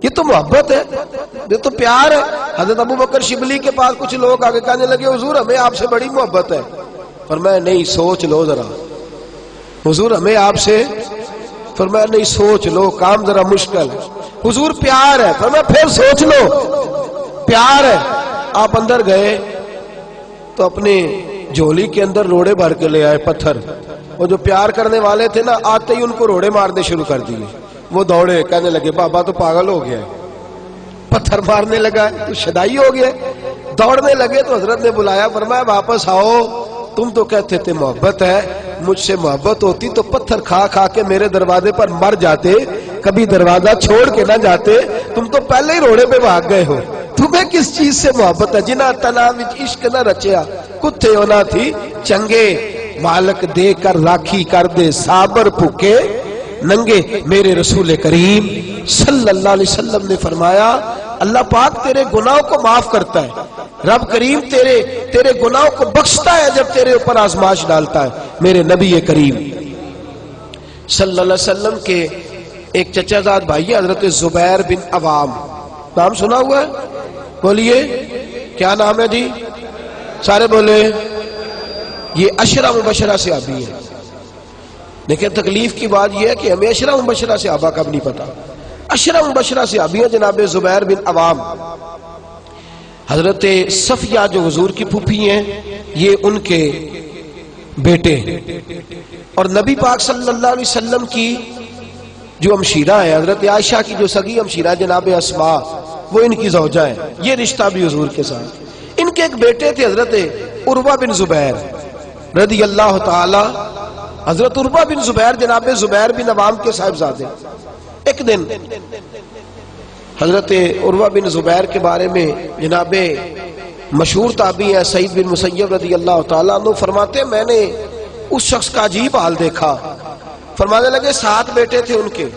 یہ تو محبت ہے، یہ تو پیار ہے۔ حضرت ابو بکر شبلی کے پاس کچھ لوگ آگے کہنے لگے حضور ہمیں آپ سے بڑی محبت ہے۔ فرمایا نہیں سوچ لو ذرا، حضور ہمیں آپ سے، فرمایا نہیں سوچ لو، کام ذرا مشکل ہے۔ حضور پیار ہے، فرمایا پھر سوچ لو، پیار ہے۔ آپ اندر گئے تو اپنے جھولی کے اندر روڑے بھر کے لے آئے، پتھر۔ وہ جو پیار کرنے والے تھے نا، آتے ہی ان کو روڑے مارنے شروع کر دیے۔ وہ دوڑے، کہنے لگے بابا تو پاگل ہو گیا ہے، پتھر مارنے لگا ہے، تو شدائی ہو گیا۔ دوڑنے لگے تو حضرت نے بلایا، فرمایا واپس آؤ، تم تو کہتے تھے محبت ہے، مجھ سے محبت ہوتی تو پتھر کھا کھا کے میرے دروازے پر مر جاتے، کبھی دروازہ چھوڑ کے نہ جاتے، تم تو پہلے ہی روڑے پہ بھاگ گئے ہو۔ تمہیں کس چیز سے محبت ہے؟ جنا تنا وچ عشق نہ رچیا، کتے ہونا تھی چنگے، مالک دے کر راکھی کر دے صابر بھوکے ننگے۔ میرے رسول کریم صلی اللہ علیہ وسلم نے فرمایا اللہ پاک تیرے گناہوں کو معاف کرتا ہے، رب کریم تیرے گناہوں کو بخشتا ہے جب تیرے اوپر آزمائش ڈالتا ہے۔ میرے نبی کریم صلی اللہ علیہ وسلم کے ایک چچا زاد بھائی حضرت زبیر بن عوام، نام سنا ہوا ہے؟ بولیے کیا نام ہے جی؟ سارے بولے۔ یہ عشرہ مبشرہ صحابی ہے، لیکن تکلیف کی بات یہ ہے کہ ہمیں عشرہ مبشرہ صحابہ کا بھی نہیں پتا۔ عشرہ مبشرہ صحابی ہیں جناب زبیر بن عوام، حضرت صفیہ جو حضور کی پھوپھی ہیں یہ ان کے بیٹے، اور نبی پاک صلی اللہ علیہ وسلم کی جو ہمشیرہ ہے حضرت عائشہ کی جو سگی ہمشیرہ جناب اسماء، وہ ان کی زوجہ ہیں، یہ رشتہ بھی حضور کے ساتھ۔ ان کے ایک بیٹے تھے حضرت عروہ بن زبیر رضی اللہ تعالی، حضرت عروہ بن زبیر جناب زبیر بن عوام کے صاحبزادے۔ ایک دن حضرت عروہ بن زبیر کے بارے میں جناب مشہور تابعی ہے سعید بن مسیب رضی اللہ تعالیٰ عنہ فرماتے ہیں میں نے اس شخص کا عجیب حال دیکھا۔ فرمانے لگے 7 بیٹے تھے ان کے،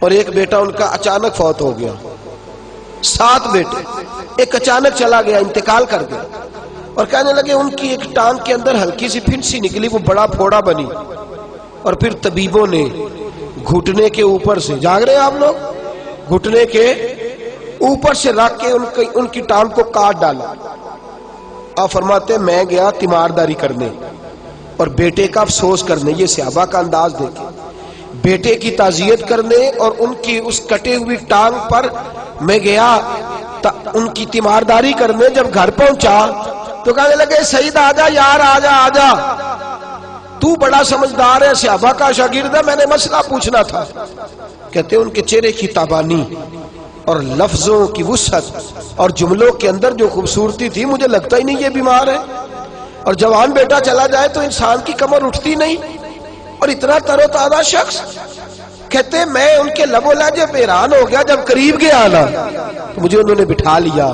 اور ایک بیٹا ان کا اچانک فوت ہو گیا۔ 7 بیٹے، ایک اچانک چلا گیا، انتقال کر گیا، اور کہنے لگے ان کی ایک ٹانگ کے اندر ہلکی سی پھنسی نکلی، وہ بڑا پھوڑا بنی، اور پھر طبیبوں نے گھٹنے کے اوپر سے، جاگ رہے ہیں آپ لوگ، گھٹنے کے اوپر سے رکھ کے ان کی ٹانگ کو کاٹ ڈالا۔ آپ فرماتے میں گیا تیمارداری کرنے اور بیٹے کا افسوس کرنے، یہ صحابہ کا انداز دیکھیں، بیٹے کی تعزیت کرنے اور ان کی اس کٹے ہوئی ٹانگ پر میں گیا ان کی تیمارداری کرنے۔ جب گھر پہنچا تو کہنے لگے سعید آجا یار، آجا آجا، تو بڑا سمجھدار ہے، صحابہ کا شاگرد ہے، میں نے مسئلہ پوچھنا تھا۔ کہتے ہیں ان کے چہرے کی تابانی اور لفظوں کی وسعت اور جملوں کے اندر جو خوبصورتی تھی، مجھے لگتا ہی نہیں یہ بیمار ہے، اور جوان بیٹا چلا جائے تو انسان کی کمر اٹھتی نہیں، اور اتنا تر و تازہ شخص۔ کہتے ہیں میں ان کے لب و لہجے پہ حیران ہو گیا، جب قریب گیا نا تو مجھے انہوں نے بٹھا لیا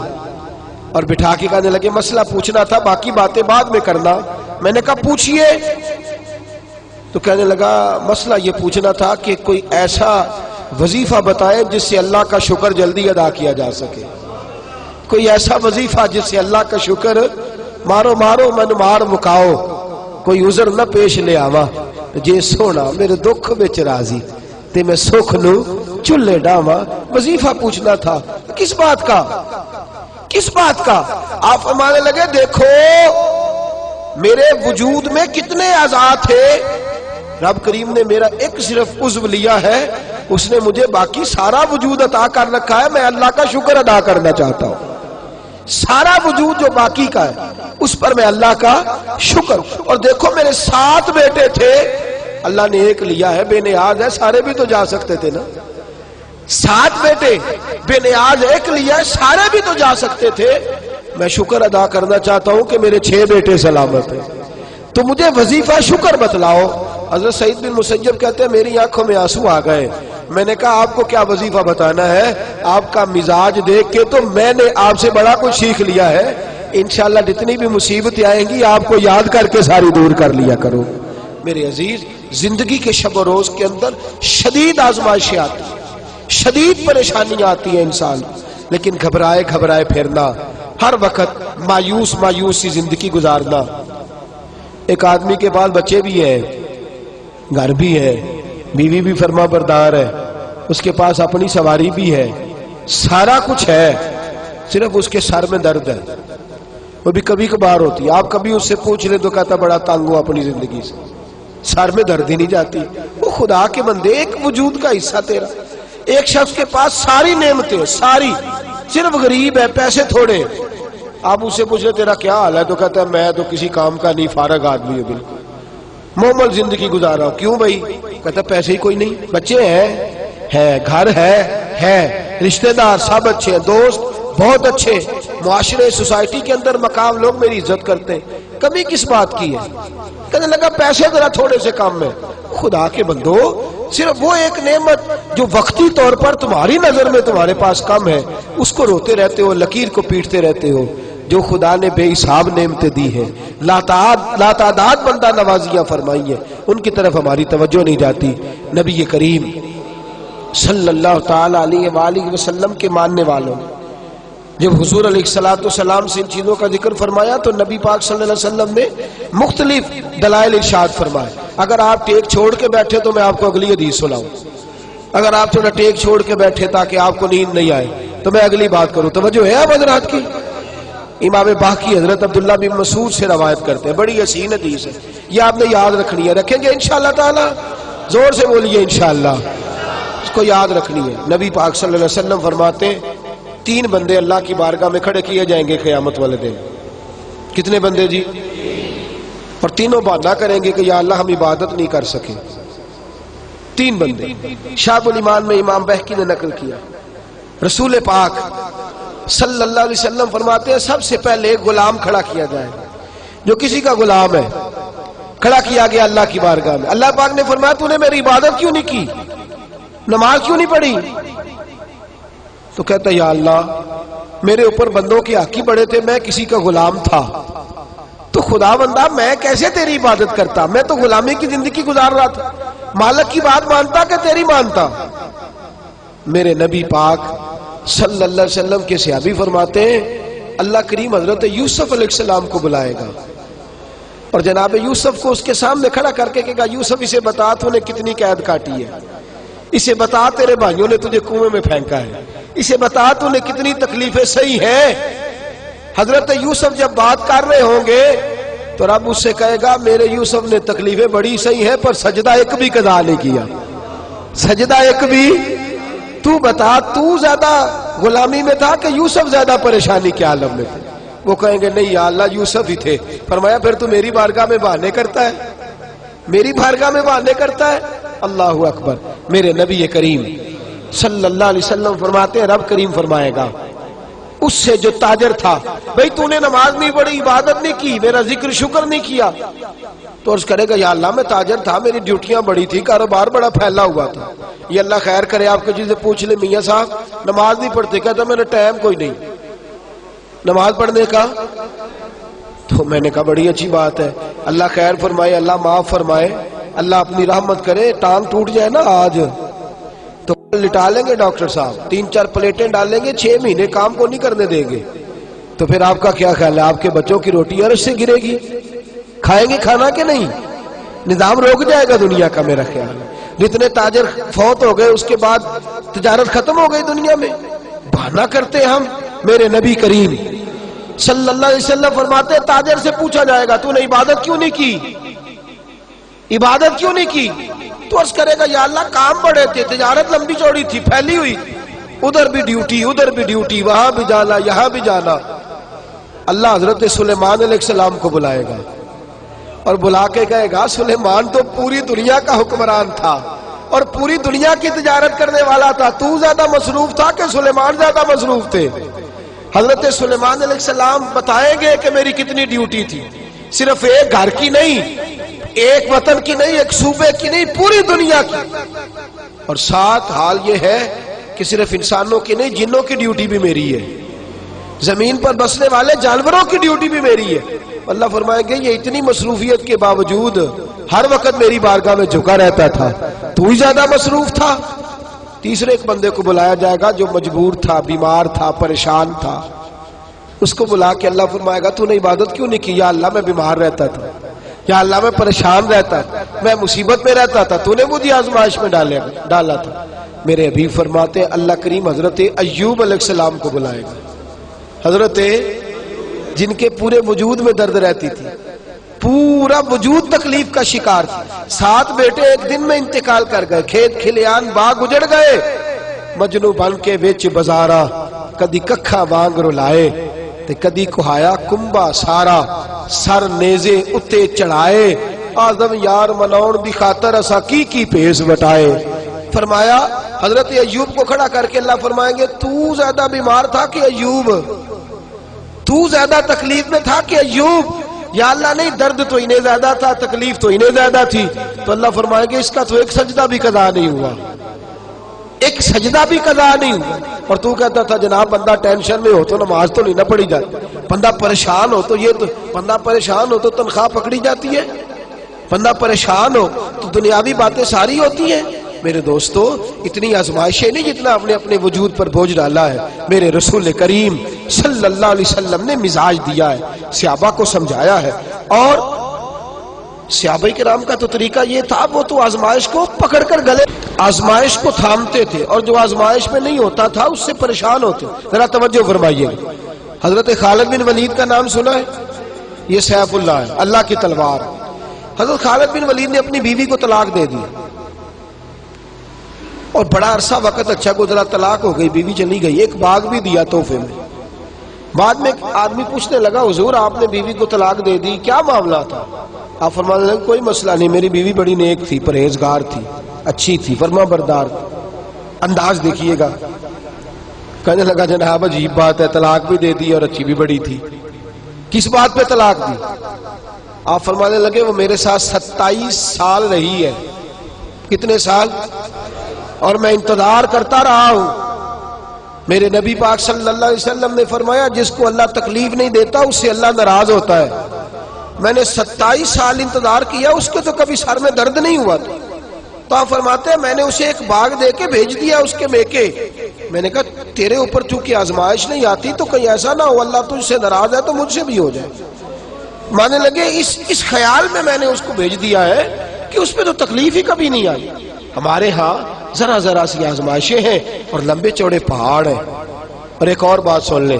اور بٹھا کے کہنے لگے مسئلہ پوچھنا تھا، باقی باتیں بعد میں کرنا۔ میں نے کہا پوچھئے، تو کہنے لگا مسئلہ یہ پوچھنا تھا کہ کوئی ایسا وظیفہ بتائیں جس سے اللہ کا شکر جلدی ادا کیا جا سکے، کوئی ایسا وظیفہ جس سے اللہ کا شکر مارو مارو من مار مکاؤ، کوئی عذر نہ پیش لے آوا، جے سونا میرے دکھ وچ راضی تے میں سکھ نو چلے ڈاواں۔ وظیفہ پوچھنا تھا، کس بات کا؟ کس بات کا؟ آپ فرمانے لگے دیکھو میرے وجود میں کتنے اعضاء تھے، رب کریم نے میرا ایک صرف عضو لیا ہے، اس نے مجھے باقی سارا وجود عطا کر رکھا ہے، میں اللہ کا شکر ادا کرنا چاہتا ہوں۔ سارا وجود جو باقی کا ہے اس پر میں اللہ کا شکر۔ اور دیکھو میرے 7 بیٹے تھے، اللہ نے ایک لیا ہے، بے نیاز ہے، سارے بھی تو جا سکتے تھے نا۔ 7 بیٹے بے نیاز، ایک لیا ہے، سارے بھی تو جا سکتے تھے۔ میں شکر ادا کرنا چاہتا ہوں کہ میرے 6 بیٹے سلامت ہیں، تو مجھے وظیفہ شکر بتلاؤ۔ حضرت سعید بن مسیب کہتے ہیں میری آنکھوں میں آنسو آ گئے۔ میں نے کہا آپ کو کیا وظیفہ بتانا ہے؟ آپ کا مزاج دیکھ کے تو میں نے آپ سے بڑا کچھ سیکھ لیا ہے، انشاءاللہ جتنی بھی مصیبتیں آئیں گی آپ کو یاد کر کے ساری دور کر لیا کرو۔ میرے عزیز، زندگی کے شب و روز کے اندر شدید آزمائشیں آتی ہیں، شدید پریشانیاں آتی ہیں انسان، لیکن گھبرائے گھبرائے پھرنا، ہر وقت مایوس سی زندگی گزارنا ایک آدمی کے پاس بچے بھی ہیں، گھر بھی ہے، بیوی بھی فرما بردار ہے، اس کے پاس اپنی سواری بھی ہے، سارا کچھ ہے، صرف اس کے سر میں درد ہے، وہ بھی کبھی کبھار ہوتی ہے۔ آپ کبھی اس سے پوچھ لیں تو کہتا بڑا تنگ ہوں اپنی زندگی سے، سر میں درد ہی نہیں جاتی۔ وہ خدا کے بندے، ایک وجود کا حصہ تیرا، ایک شخص کے پاس ساری نعمتیں، ساری، صرف غریب ہے، پیسے تھوڑے، آپ اس سے پوچھ لیں تیرا کیا حال ہے تو کہتا ہے میں تو کسی کام کا نہیں، فارغ آدمی ہوں، بالکل معمول زندگی گزارا ہوں۔ کیوں بھائی؟ کہتا پیسے ہی کوئی نہیں، بچے ہیں، گھر ہے، رشتہ دار سب اچھے ہیں، دوست بہت اچھے، معاشرے سوسائٹی کے اندر مقام، لوگ میری عزت کرتے ہیں، کمی کس بات کی ہے؟ کہنے لگا پیسے ذرا تھوڑے سے کام ہے۔ خدا کے بندو، صرف وہ ایک نعمت جو وقتی طور پر تمہاری نظر میں تمہارے پاس کم ہے، اس کو روتے رہتے ہو، لکیر کو پیٹتے رہتے ہو۔ جو خدا نے بے حساب نعمتیں دی ہیں، لاتعداد بندہ نوازیاں فرمائی ہیں، ان کی طرف ہماری توجہ نہیں جاتی۔ نبی کریم صلی اللہ تعالی علیہ وآلہ وسلم کے ماننے والوں نے جب حضور علیہ السلام سے ان چیزوں کا ذکر فرمایا تو نبی پاک صلی اللہ علیہ وسلم نے مختلف دلائل ارشاد فرمائے۔ اگر آپ ٹیک چھوڑ کے بیٹھے تو میں آپ کو اگلی حدیث سناؤں، اگر آپ تھوڑا ٹیک چھوڑ کے بیٹھے تاکہ آپ کو نیند نہیں آئے تو میں اگلی بات کروں۔ توجہ ہے اب حضرات کی؟ امام باقی حضرت عبداللہ بن مسعود سے روایت کرتے ہیں، بڑی حسین حدیث ہے، یہ آپ نے یاد رکھنی ہے۔ رکھیں گے انشاءاللہ تعالی؟ زور سے بولیے انشاءاللہ، اس کو یاد رکھنی ہے۔ نبی پاک صلی اللہ علیہ وسلم فرماتے ہیں 3 بندے اللہ کی بارگاہ میں کھڑے کیے جائیں گے قیامت والے دن۔ کتنے بندے جی؟ اور تینوں بہانہ کریں گے کہ یا اللہ ہم عبادت نہیں کر سکے۔ 3 بندے شعب الایمان میں امام بہقی نے نقل کیا۔ رسول پاک صلی اللہ علیہ وسلم فرماتے ہیں سب سے پہلے غلام کھڑا کیا جائے، جو کسی کا غلام ہے، کھڑا کیا گیا اللہ کی بارگاہ میں۔ اللہ پاک نے فرمایا تو نے میری عبادت کیوں نہیں کی، نماز کیوں نہیں پڑھی؟ تو کہتا یا اللہ میرے اوپر بندوں کے حق ہی بڑے تھے، میں کسی کا غلام تھا، تو خدا بندہ میں کیسے تیری عبادت کرتا، میں تو غلامی کی زندگی گزار رہا تھا، مالک کی بات مانتا کہ تیری مانتا؟ میرے نبی پاک صلی اللہ علیہ وسلم کے صحابی فرماتے ہیں اللہ کریم حضرت یوسف علیہ السلام کو بلائے گا اور جناب یوسف کو اس کے سامنے کھڑا کر کے کہے گا یوسف اسے بتا تو نے کتنی قید کاٹی ہے، اسے بتا تیرے بھائیوں نے تجھے کنویں میں پھینکا ہے، اسے بتا تو نے کتنی تکلیفیں سہی ہیں۔ حضرت یوسف جب بات کر رہے ہوں گے تو رب اس سے کہے گا میرے یوسف نے تکلیفیں بڑی سہی ہیں پر سجدہ ایک بھی قضا نہیں کیا، سجدہ ایک بھی۔ تو بتا تو زیادہ غلامی میں تھا کہ یوسف زیادہ پریشانی کے عالم میں تھے؟ وہ کہیں گے نہیں یا اللہ یوسف ہی تھے۔ فرمایا پھر تو میری بارگاہ میں بہانے کرتا ہے، میری بارگاہ میں بہانے کرتا ہے؟ اللہ اکبر۔ میرے نبی کریم صلی اللہ علیہ وسلم فرماتے ہیں رب کریم فرمائے گا اس سے جو تاجر تھا بھئی تو نے نماز نہیں پڑھی، عبادت نہیں کی، میرا ذکر شکر نہیں کیا، تو عرض کرے گا یا اللہ میں تاجر تھا، میری ڈیوٹیاں بڑی تھی، کاروبار بڑا پھیلا ہوا تھا، یہ اللہ خیر کرے آپ کو جسے پوچھ لے میاں صاحب نماز نہیں پڑھتے، کہتا میں نے ٹائم کوئی نہیں نماز پڑھنے کا۔ تو میں نے کہا بڑی اچھی بات ہے، اللہ خیر فرمائے، اللہ معاف فرمائے، اللہ اپنی رحمت کرے، ٹانگ ٹوٹ جائے نا آج تو لٹا لیں گے ڈاکٹر صاحب، 3-4 پلیٹیں ڈال لیں گے، 6 مہینے کام کو نہیں کرنے دیں گے، تو پھر آپ کا کیا خیال ہے آپ کے بچوں کی روٹی عرش سے گرے گی؟ کھائیں گے کھانا کہ نہیں؟ نظام روک جائے گا دنیا کا میرا خیال ہے۔ جتنے تاجر فوت ہو گئے اس کے بعد تجارت ختم ہو گئی دنیا میں، بہانہ کرتے ہم۔ میرے نبی کریم صلی اللہ علیہ وسلم فرماتے تاجر سے پوچھا جائے گا تو نے عبادت کیوں نہیں کی، عبادت کیوں نہیں کی؟ تو عرض کرے گا یا اللہ کام بڑے تھے، تجارت لمبی چوڑی تھی، پھیلی ہوئی، ادھر بھی ڈیوٹی ادھر بھی ڈیوٹی، وہاں بھی جانا یہاں بھی جانا۔ اللہ حضرت سلیمان علیہ السلام کو بلائے گا اور بلا کے کہے گا سلیمان تو پوری دنیا کا حکمران تھا اور پوری دنیا کی تجارت کرنے والا تھا، تو زیادہ مصروف تھا کہ سلیمان زیادہ مصروف تھے؟ حضرت سلیمان علیہ السلام بتائیں گے کہ میری کتنی ڈیوٹی تھی، صرف ایک گھر کی نہیں، ایک وطن کی نہیں، ایک صوبے کی نہیں، پوری دنیا کی۔ اور ساتھ حال یہ ہے کہ صرف انسانوں کی نہیں، جنوں کی ڈیوٹی بھی میری ہے، زمین پر بسنے والے جانوروں کی ڈیوٹی بھی میری ہے۔ اللہ فرمائیں گے یہ اتنی مصروفیت کے باوجود ہر وقت میری بارگاہ میں جھکا رہتا تھا، تو ہی زیادہ مصروف تھا۔ تیسرے ایک بندے کو بلایا جائے گا جو مجبور تھا، بیمار تھا، پریشان تھا، اس کو بلا کے اللہ فرمائے گا تو نے عبادت کیوں نہیں کی؟ یا اللہ میں بیمار رہتا تھا، یا اللہ میں پریشان رہتا، میں مصیبت میں رہتا تھا، تو نے مجھے آزمائش میں ڈالا تھا۔ میرے حبیب فرماتے اللہ کریم حضرت ایوب علیہ السلام کو بلائے گا، حضرت جن کے پورے وجود میں درد رہتی تھی، پورا وجود تکلیف کا شکار تھا، 7 بیٹے ایک دن میں انتقال کر گئے، کھیت کھلیان باغ اجڑ گئے، مجنو بن کے وچ بازارا کدی ککھا وانگ رلائے تے کدی کہایا کمبا سارا، سر نیزے اتے چڑھائے، آدم یار مناؤن دی خاطر اسا کی پیس وٹائے۔ فرمایا حضرت ایوب کو کھڑا کر کے اللہ فرمائیں گے تو زیادہ بیمار تھا کہ ایوب؟ تو زیادہ تکلیف میں تھا کہ ایوب؟ یا اللہ نہیں، درد تو انہیں زیادہ تھا، تکلیف تو انہیں زیادہ تھی۔ تو اللہ فرمائیں گے اس کا تو ایک سجدہ بھی قضا نہیں ہوا، ایک سجدہ بھی قضا نہیں ہوا۔ اور تو کہتا تھا جناب بندہ ٹینشن میں ہو تو نماز تو نہیں نہ پڑھی جاتی، بندہ پریشان ہو تو بندہ پریشان ہو تو تنخواہ پکڑی جاتی ہے، بندہ پریشان ہو تو دنیاوی باتیں ساری ہوتی ہیں۔ میرے دوستو اتنی آزمائشیں نہیں جتنا اپنے وجود پر بوجھ ڈالا ہے۔ میرے رسول کریم صلی اللہ علیہ وسلم نے مزاج دیا ہے، صحابہ کو سمجھایا ہے، اور صحابہ کرام کا تو طریقہ یہ تھا، وہ تو آزمائش کو پکڑ کر گلے آزمائش کو تھامتے تھے، اور جو آزمائش میں نہیں ہوتا تھا اس سے پریشان ہوتے۔ ذرا توجہ فرمائیے، حضرت خالد بن ولید کا نام سنا ہے؟ یہ سیف اللہ ہے، اللہ کی تلوار۔ حضرت خالد بن ولید نے اپنی بیوی کو طلاق دے دی، اور بڑا عرصہ وقت اچھا گزرا، طلاق ہو گئی، بیوی چلی گئی، ایک باغ بھی دیا تحفے میں۔ بعد میں ایک آدمی پوچھنے لگا حضور آپ نے بیوی کو طلاق دے دی، کیا معاملہ تھا؟ آپ فرمانے لگے کوئی مسئلہ نہیں، میری بیوی بڑی نیک تھی، پرہیزگار تھی، اچھی تھی، فرما بردار تھی۔ انداز دیکھیے گا، کہنے لگا جناب عجیب بات ہے، طلاق بھی دے دی اور اچھی بھی بڑی تھی، کس بات پہ طلاق دی؟ آپ فرمانے لگے وہ میرے ساتھ 27 سال رہی ہے۔ کتنے سال؟ اور میں انتظار کرتا رہا ہوں۔ میرے نبی پاک صلی اللہ علیہ وسلم نے فرمایا جس کو اللہ تکلیف نہیں دیتا اس سے اللہ ناراض ہوتا ہے۔ میں نے 27 سال انتظار کیا، اس کے تو کبھی سر میں درد نہیں ہوا تھا۔ تو آپ فرماتے ہیں میں نے اسے ایک باغ دے کے بھیج دیا اس کے میکے۔ میں نے کہا تیرے اوپر چونکہ آزمائش نہیں آتی تو کہیں ایسا نہ ہو اللہ تجھ سے ناراض ہے تو مجھ سے بھی ہو جائے۔ مانے لگے اس خیال میں نے اس کو بھیج دیا ہے کہ اس پہ تو تکلیف ہی کبھی نہیں آئی۔ ہمارے ہاں ذرا ذرا سی آزمائشیں ہیں اور لمبے چوڑے پہاڑ ہیں۔ اور ایک اور بات سن لیں،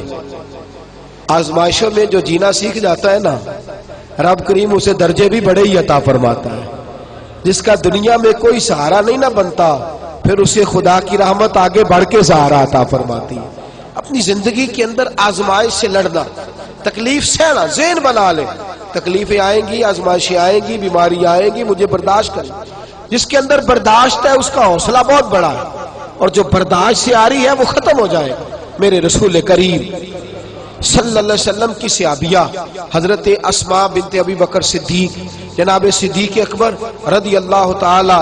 آزمائشوں میں جو جینا سیکھ جاتا ہے نا، رب کریم اسے درجے بھی بڑے ہی عطا فرماتا ہے۔ جس کا دنیا میں کوئی سہارا نہیں نہ بنتا، پھر اسے خدا کی رحمت آگے بڑھ کے سہارا عطا فرماتی ہے۔ اپنی زندگی کے اندر آزمائش سے لڑنا، تکلیف سہنا، ذہن بنا لے تکلیفیں آئیں گی، آزمائشیں آئیں گی، بیماری آئیں گی، مجھے برداشت کرنا۔ جس کے اندر برداشت ہے اس کا حوصلہ بہت بڑا ہے، اور جو برداشت سے آ رہی ہے وہ ختم ہو جائے گا۔ میرے رسول کریم صلی اللہ علیہ وسلم کی صحابیہ حضرت اسماء بنت ابی بکر صدیق، جناب صدیق اکبر رضی اللہ تعالی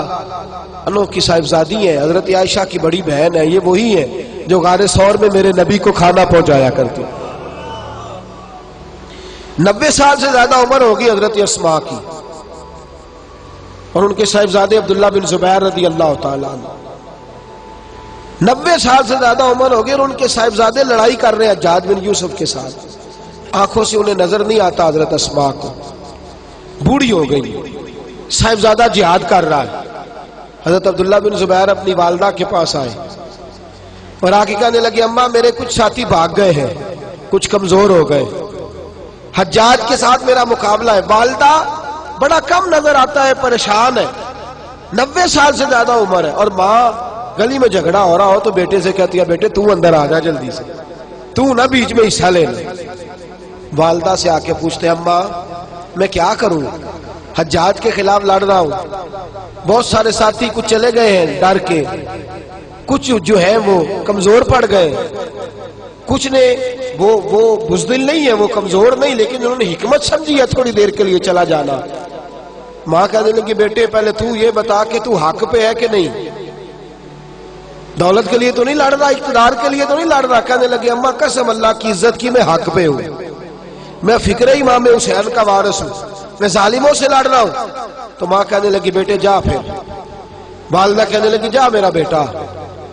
عنہ کی صاحبزادی ہیں، حضرت عائشہ کی بڑی بہن ہے۔ یہ وہی ہیں جو غار ثور میں میرے نبی کو کھانا پہنچایا کرتی۔ 90 سال سے زیادہ عمر ہوگی حضرت اسماء کی، اور ان کے صاحبزادے عبداللہ بن زبیر رضی اللہ تعالیٰ عنہ۔ 90 سال سے زیادہ عمر ہوگی اور ان کے صاحبزادے لڑائی کر رہے ہیں حجاج بن یوسف کے ساتھ۔ آنکھوں سے انہیں نظر نہیں آتا حضرت اسماء کو، بوڑھی ہو گئی، صاحبزادہ جہاد کر رہا ہے۔ حضرت عبداللہ بن زبیر اپنی والدہ کے پاس آئے اور آ کے کہنے لگے اماں میرے کچھ ساتھی بھاگ گئے ہیں، کچھ کمزور ہو گئے، حجاج کے ساتھ میرا مقابلہ ہے۔ والدہ بڑا کم نظر آتا ہے، پریشان ہے، 90 سال سے زیادہ عمر ہے، اور ماں گلی میں جھگڑا ہو رہا ہو تو بیٹے سے کہتی ہے بیٹے تو اندر آ جا جلدی سے، تو نہ بیچ میں حصہ لے لے۔ والدہ سے آ کے پوچھتے ہیں اماں میں کیا کروں، حجاج کے خلاف لڑ رہا ہوں، بہت سارے ساتھی کچھ چلے گئے ہیں ڈر کے، کچھ جو ہے وہ کمزور پڑ گئے، کچھ نے وہ بزدل نہیں ہے، وہ کمزور نہیں، لیکن انہوں نے حکمت سمجھی ہے تھوڑی دیر کے لیے چلا جانا۔ ماں کہنے لگی بیٹے پہلے تو یہ بتا کہ تو حق پہ ہے کہ نہیں، دولت کے لیے تو نہیں لڑ رہا، اقتدار کے لیے تو نہیں لڑ رہا۔ کہنے لگی اماں قسم اللہ کی عزت کی میں حق پہ ہوں، میں فکر امام حسین کا وارث ہوں، میں ظالموں سے لڑ رہا ہوں۔ تو ماں کہنے لگی بیٹے جا، پھر والدہ کہنے لگی جا میرا بیٹا،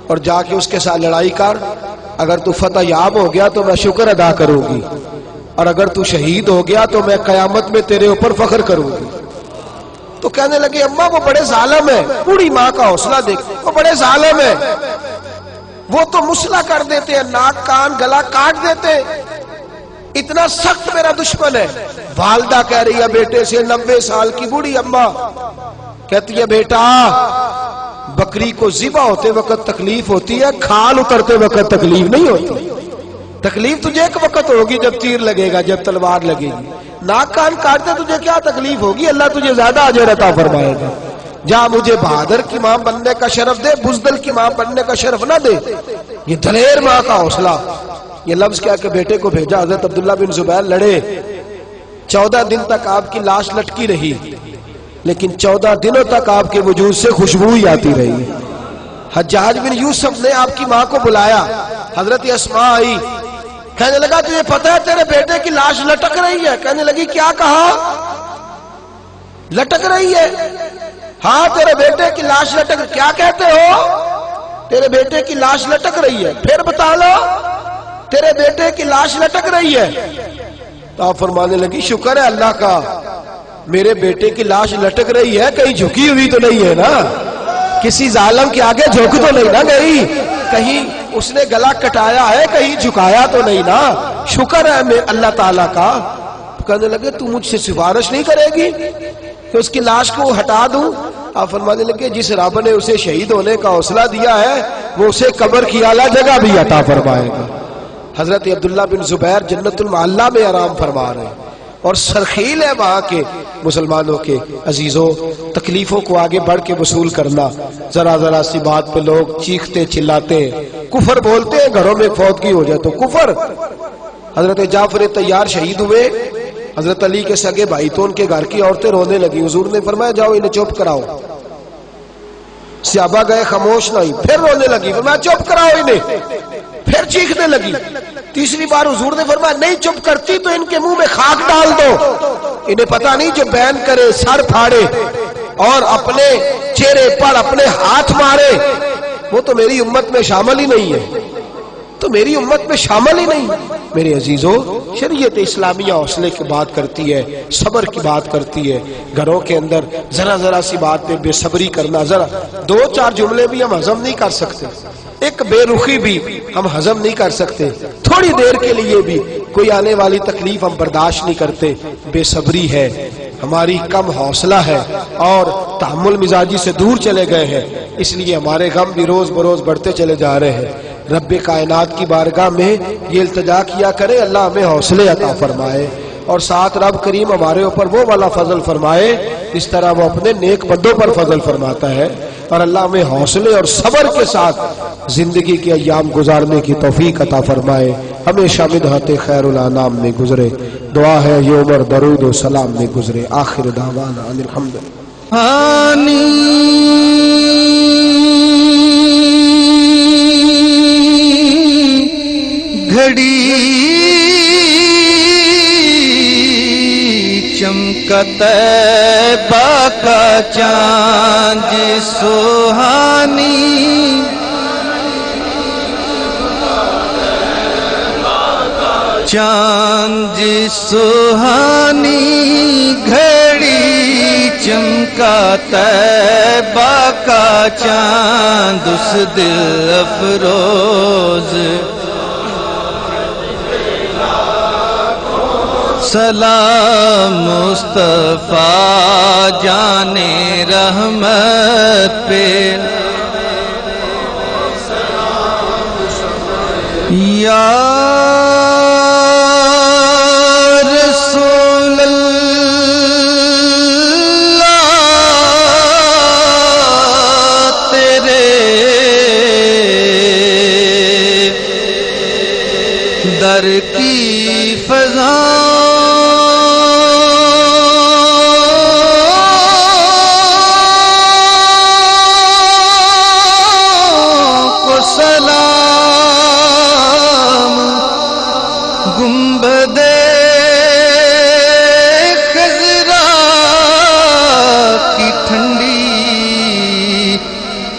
اور جا کے اس کے ساتھ لڑائی کر، اگر تو فتح یاب ہو گیا تو میں شکر ادا کروں گی، اور اگر تو شہید ہو گیا تو میں قیامت میں تیرے اوپر فخر کروں گی۔ تو کہنے لگے اماں وہ بڑے ظالم ہے. بوڑھی ماں کا حوصلہ دیکھ, وہ بڑے ظالم ہے, وہ تو مسئلہ کر دیتے ہیں, ناک کان گلا کاٹ دیتے ہیں, اتنا سخت میرا دشمن ہے. والدہ کہہ رہی ہے بیٹے سے, 90 سال کی بوڑھی اماں کہتی ہے بیٹا بکری کو ذبح ہوتے وقت تکلیف ہوتی ہے, کھال اترتے وقت تکلیف نہیں ہوتی. تکلیف تجھے ایک وقت ہوگی جب تیر لگے گا, جب تلوار لگے گی. ناک کان کاٹتے تجھے کیا تکلیف ہوگی, اللہ تجھے زیادہ اجر عطا فرمائے گا. جا مجھے بہادر کی ماں بننے کا شرف دے, بزدل کی ماں بننے کا شرف نہ دے. یہ دلیر ماں کا حوصلہ. یہ لفظ کیا کہ بیٹے کو بھیجا. حضرت عبداللہ بن زبیر لڑے, 14 دن تک آپ کی لاش لٹکی رہی, لیکن 14 دنوں تک آپ کے وجود سے خوشبو ہی آتی رہی. حجاج بن یوسف نے آپ کی ماں کو بلایا, حضرت اسماء آئی, کہنے لگا تجھے پتہ ہے تیرے بیٹے کی لاش لٹک رہی ہے؟ کہنے لگی کیا کہا؟ لٹک رہی ہے؟ ہاں تیرے بیٹے کی لاش لٹک. کیا کہتے ہو؟ تیرے بیٹے کی لاش لٹک رہی ہے. پھر بتا لو. تیرے بیٹے کی لاش لٹک رہی ہے. تو آپ فرمانے لگی شکر ہے اللہ کا, میرے بیٹے کی لاش لٹک رہی ہے, کہیں جھکی ہوئی تو نہیں ہے نا, کسی ظالم کے آگے جھک تو نہیں نا گئی, کہیں اس نے گلا کٹایا ہے, کہیں جھکایا تو نہیں نا, شکر ہے میں اللہ تعالیٰ کا. کہنے لگے تو مجھ سے سفارش نہیں کرے گی کہ اس کی لاش کو ہٹا دوں؟ آپ فرمانے لگے جس رب نے اسے شہید ہونے کا حوصلہ دیا ہے وہ اسے قبر کی اعلیٰ جگہ بھی عطا فرمائے گا. حضرت عبداللہ بن زبیر جنت المعلیٰ میں آرام فرما رہے ہیں, اور سرخیل ہے وہاں کے مسلمانوں کے. عزیزوں, تکلیفوں کو آگے بڑھ کے وصول کرنا. ذرا ذرا سی بات پہ لوگ چیختے چلاتے ہیں, کفر بولتے ہیں, گھروں میں فوتگی ہو جائے تو کفر. حضرت جعفر طیار شہید ہوئے, حضرت علی کے سگے بھائی تو ان کے گھر کی عورتیں رونے لگی. حضور نے فرمایا جاؤ انہیں چپ کراؤ. صحابہ گئے, خاموش نہیں, پھر رونے لگی. فرمایا چپ کراؤ انہیں, پھر چیخنے لگی. تیسری بار حضور نے فرمایا نہیں چپ کرتی تو ان کے منہ میں خاک ڈال دو, انہیں پتہ نہیں جو بین کرے سر پھاڑے اور اپنے چہرے پر اپنے ہاتھ مارے وہ تو میری امت میں شامل ہی نہیں ہے, تو میری امت میں شامل ہی نہیں. میرے عزیزوں, شریعت اسلامیہ حوصلے کی بات کرتی ہے, صبر کی بات کرتی ہے. گھروں کے اندر ذرا ذرا سی بات پہ بے صبری کرنا, ذرا 2-4 جملے بھی ہم ہضم نہیں کر سکتے, ایک بے رخی بھی ہم ہضم نہیں کر سکتے, تھوڑی دیر کے لیے بھی کوئی آنے والی تکلیف ہم برداشت نہیں کرتے. بے صبری ہے, ہماری کم حوصلہ ہے, اور تحمل مزاجی سے دور چلے گئے ہیں, اس لیے ہمارے غم بھی روز بروز بڑھتے چلے جا رہے ہیں. رب کائنات کی بارگاہ میں یہ التجا کیا کرے اللہ ہمیں حوصلے عطا فرمائے, اور ساتھ رب کریم ہمارے اوپر وہ والا فضل فرمائے اس طرح وہ اپنے نیک بندوں پر فضل فرماتا ہے. اور اللہ ہمیں حوصلے اور صبر کے ساتھ زندگی کے ایام گزارنے کی توفیق عطا فرمائے, ہمیشہ مدحت خیر الانام میں گزرے. دعا ہے یہ عمر درود و سلام میں گزرے. آخر دعوانا ان الحمدللہ. گھڑی چمکا طیبہ کا چاند سہانی, چاند سہانی گھڑی چمکا طیبہ کا چاند اس دل افروز. سلام مصطفیٰ جانے رحمت پہ, یا رسول اللہ تیرے در کی فضا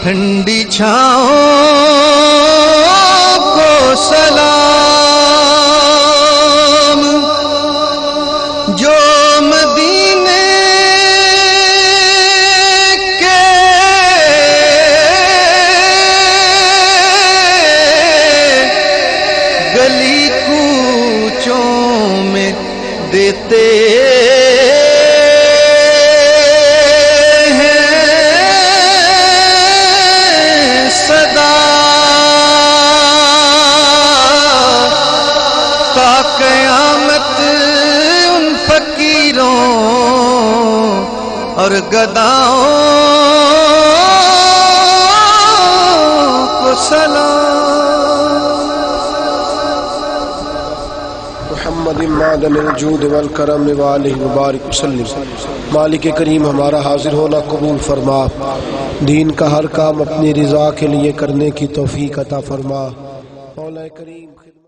ٹھنڈی چھاؤں کو سلام, جو مدینے دیتے ہیں صدا تا قیامت ان فقیروں اور گداؤں کو سلام محمد معدن الجود والکرم والہ مبارک وسلم۔ مالک کریم ہمارا حاضر ہونا قبول فرما، دین کا ہر کام اپنی رضا کے لیے کرنے کی توفیق عطا فرما۔ مولا کریم